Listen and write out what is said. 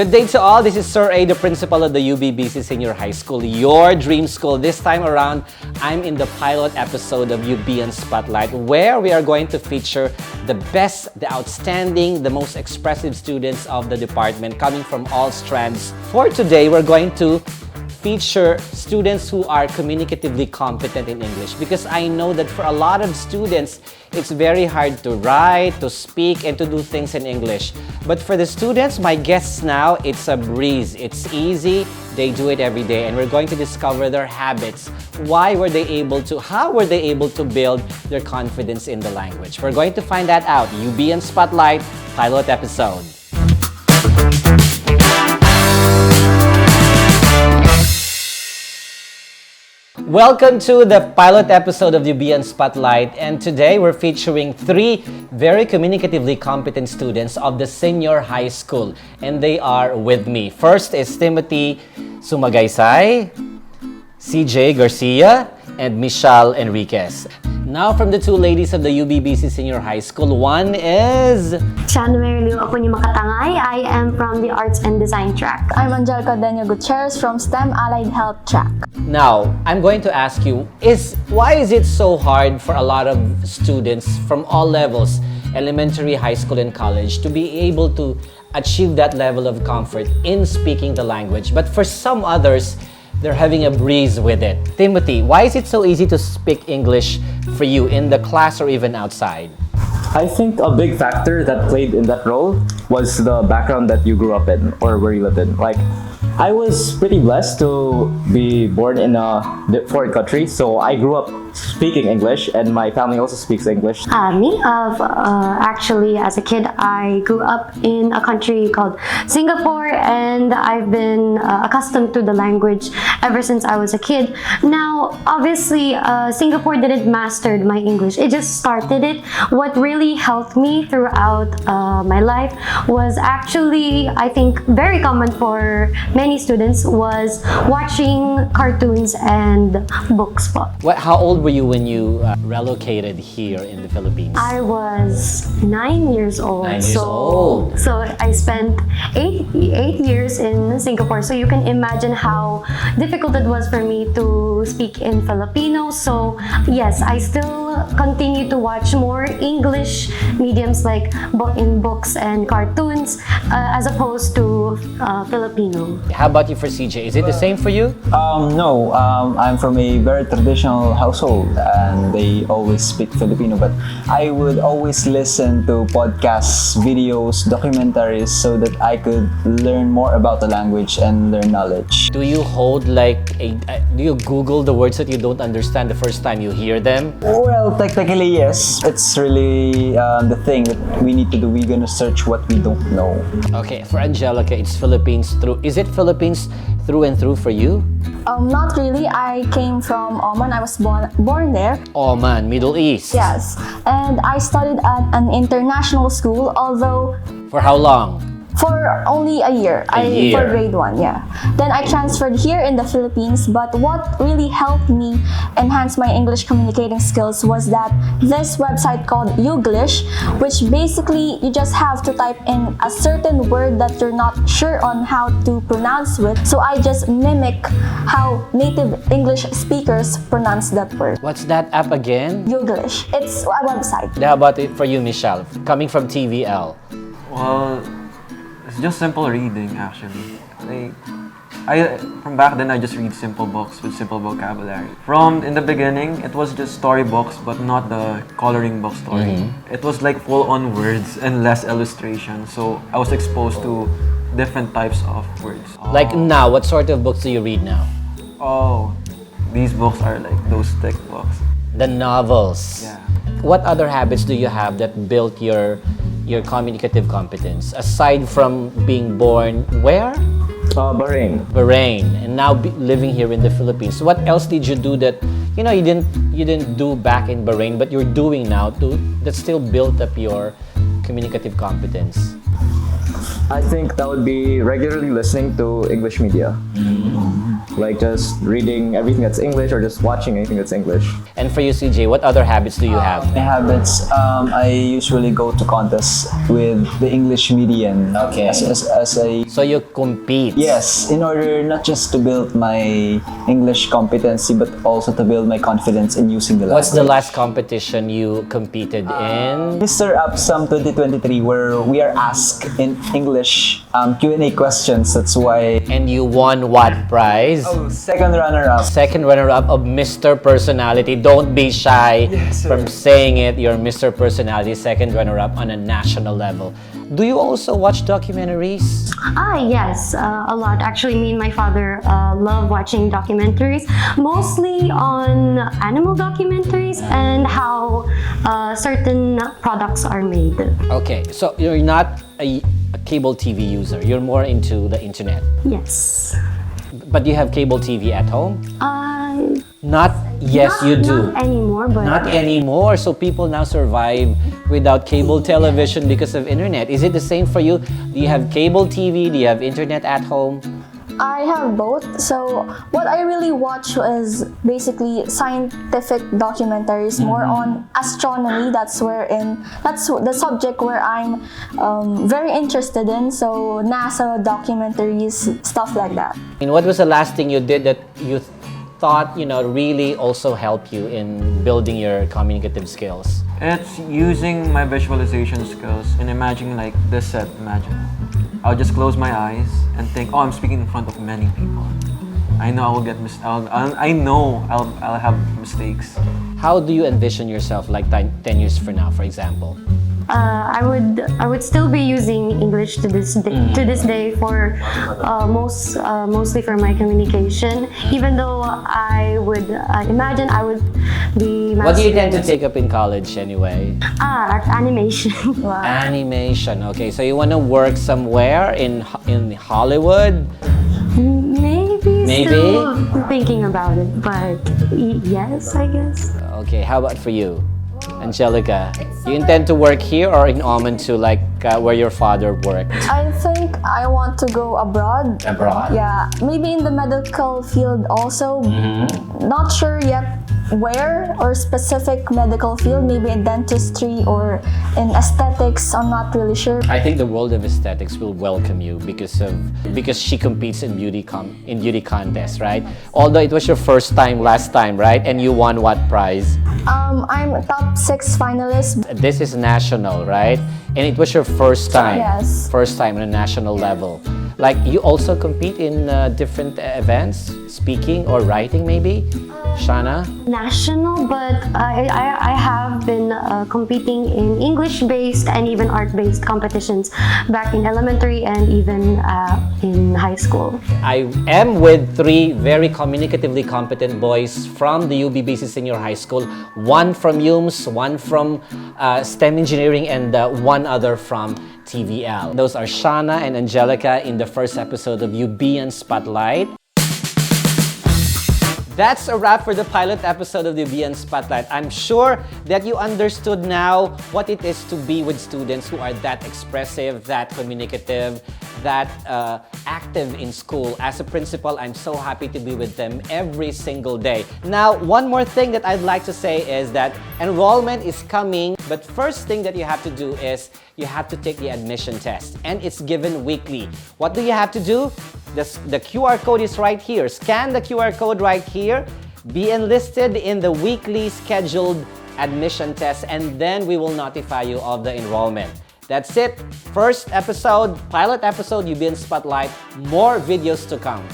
Good day to all. This is Sir A, the principal of the UBBC Senior High School, your dream school. This time around, I'm in the pilot episode of UBian Spotlight, where we are going to feature the best, the outstanding, the most expressive students of the department coming from all strands. For today, we're going to feature students who are communicatively competent in English, because I know that for a lot of students, it's very hard to write, to speak, and to do things in English. But for the students, my guests now, it's a breeze. It's easy. They do it every day, and we're going to discover their habits. How were they able to build their confidence in the language? We're going to find that out. UBian Spotlight pilot episode. Welcome to the pilot episode of the UBian Spotlight, and today we're featuring three very communicatively competent students of the senior high school, and they are with me. First is Timothy Sumagaysay, CJ Garcia, and Michelle Enriquez. Now from the two ladies of the UBBC Senior High School, one is... Shana Marilyn Apunyo Makatangay. I am from the Arts and Design track. I'm Angelica Daniel Gutierrez from STEM Allied Health track. Now, I'm going to ask you, why is it so hard for a lot of students from all levels, elementary, high school, and college, to be able to achieve that level of comfort in speaking the language? But for some others, they're having a breeze with it. Timothy, why is it so easy to speak English for you in the class or even outside? I think a big factor that played in that role was the background that you grew up in or where you lived in. Like, I was pretty blessed to be born in a foreign country, so I grew up speaking English, and my family also speaks English. Actually, as a kid, I grew up in a country called Singapore, and I've been accustomed to the language ever since I was a kid. Now, obviously, Singapore didn't master my English. It just started it. What really helped me throughout my life was actually, I think, very common for many students, was watching cartoons and books. How old were you when you relocated here in the Philippines? I was 9 years old. 9 years old. So I spent eight years in Singapore. So you can imagine how difficult it was for me to speak in Filipino. So yes, I still continue to watch more English mediums, like in books and cartoons, as opposed to Filipino. How about you for CJ? Is it the same for you? No, I'm from a very traditional household and they always speak Filipino, but I would always listen to podcasts, videos, documentaries so that I could learn more about the language and learn knowledge. Do you hold do you Google the words that you don't understand the first time you hear them? Well, technically yes. It's really the thing that we need to do. We're gonna search what we don't know. Okay, for Angelica, it's Philippines through. Is it Philippines through and through for you? Not really. I came from Oman. I was born there. Oman, Middle East. Yes. And I studied at an international school, although... For how long? For only a year. For grade 1, yeah. Then I transferred here in the Philippines, but what really helped me enhance my English communicating skills was that this website called Youglish, which basically you just have to type in a certain word that you're not sure on how to pronounce with. So I just mimic how native English speakers pronounce that word. What's that app again? Youglish. It's a website. How about it for you, Michelle? Coming from TVL. Well, it's just simple reading, actually. From back then, I just read simple books with simple vocabulary. In the beginning, it was just storybooks, but not the coloring book story. Mm-hmm. It was like full-on words and less illustration. So I was exposed to different types of words. Like now, what sort of books do you read now? Oh, these books are like those thick books. The novels. Yeah. What other habits do you have that built your communicative competence, aside from being born where? Bahrain. Bahrain, and now living here in the Philippines. What else did you do that you didn't do back in Bahrain, but you're doing now that still built up your communicative competence? I think that would be regularly listening to English media. like just reading everything that's English or just watching anything that's English. And for you, CJ, what other habits do you have? My habits, I usually go to contests with the English median. Okay. As a So you compete? yes, in order not just to build my English competency, but also to build my confidence in using the language. What's the last competition you competed in? Mr. Upsum 2023, where we are asked in English Q&A questions. That's why. And you won what prize? Second runner-up. Second runner-up of Mr. Personality. Don't be shy from saying it. You're Mr. Personality, second runner-up on a national level. Do you also watch documentaries? Yes, a lot. Actually, me and my father love watching documentaries, mostly on animal documentaries and how certain products are made. Okay, so you're not a cable TV user. You're more into the internet. Yes. But you have cable TV at home? Not you do. Not anymore, but Not anymore. So people now survive without cable television because of internet. Is it the same for you? Do you have cable TV? Do you have internet at home? I have both. So what I really watch is basically scientific documentaries, more on astronomy. That's the subject where I'm very interested in. So NASA documentaries, stuff like that. And what was the last thing you did that you thought, really also helped you in building your communicative skills? It's using my visualization skills and imagining like this set. Imagine, I'll just close my eyes and think, oh, I'm speaking in front of many people. I know I will get I'll have mistakes. How do you envision yourself like 10 years from now, for example? I would still be using English to this day for mostly for my communication. Even though I would imagine I would be. What do you tend to take up in college anyway? Animation. Wow. Animation. Okay, so you want to work somewhere in Hollywood? Maybe. Still thinking about it, but yes, I guess. Okay, how about for you, Angelica? You intend to work here or in Oman too, like where your father worked? I think I want to go abroad. Abroad? Yeah, maybe in the medical field also. Not sure yet where or specific medical field, maybe in dentistry or in aesthetics. I'm not really sure. I think the world of aesthetics will welcome you because she competes in beauty contests, right? Although it was your first time last time, right? And you won what prize? I'm a top 6 finalist. This is national, right? And it was your first time. Yes. First time on a national level. Like you also compete in different events, speaking or writing maybe? Shana? National, but I have been competing in English-based and even art-based competitions back in elementary and even in high school. I am with 3 very communicatively competent boys from the UBBC Senior High School. One from UMS, one from STEM Engineering, and one other from TVL. Those are Shana and Angelica in the first episode of UBian Spotlight. That's a wrap for the pilot episode of the UBian Spotlight. I'm sure that you understood now what it is to be with students who are that expressive, that communicative, that active in school. As a principal, I'm so happy to be with them every single day. Now, one more thing that I'd like to say is that enrollment is coming, but first thing that you have to do is you have to take the admission test, and it's given weekly. What do you have to do? The QR code is right here. Scan the QR code right here. Be enlisted in the weekly scheduled admission test, and then we will notify you of the enrollment. That's it. First episode, pilot episode, UBian Spotlight. More videos to come.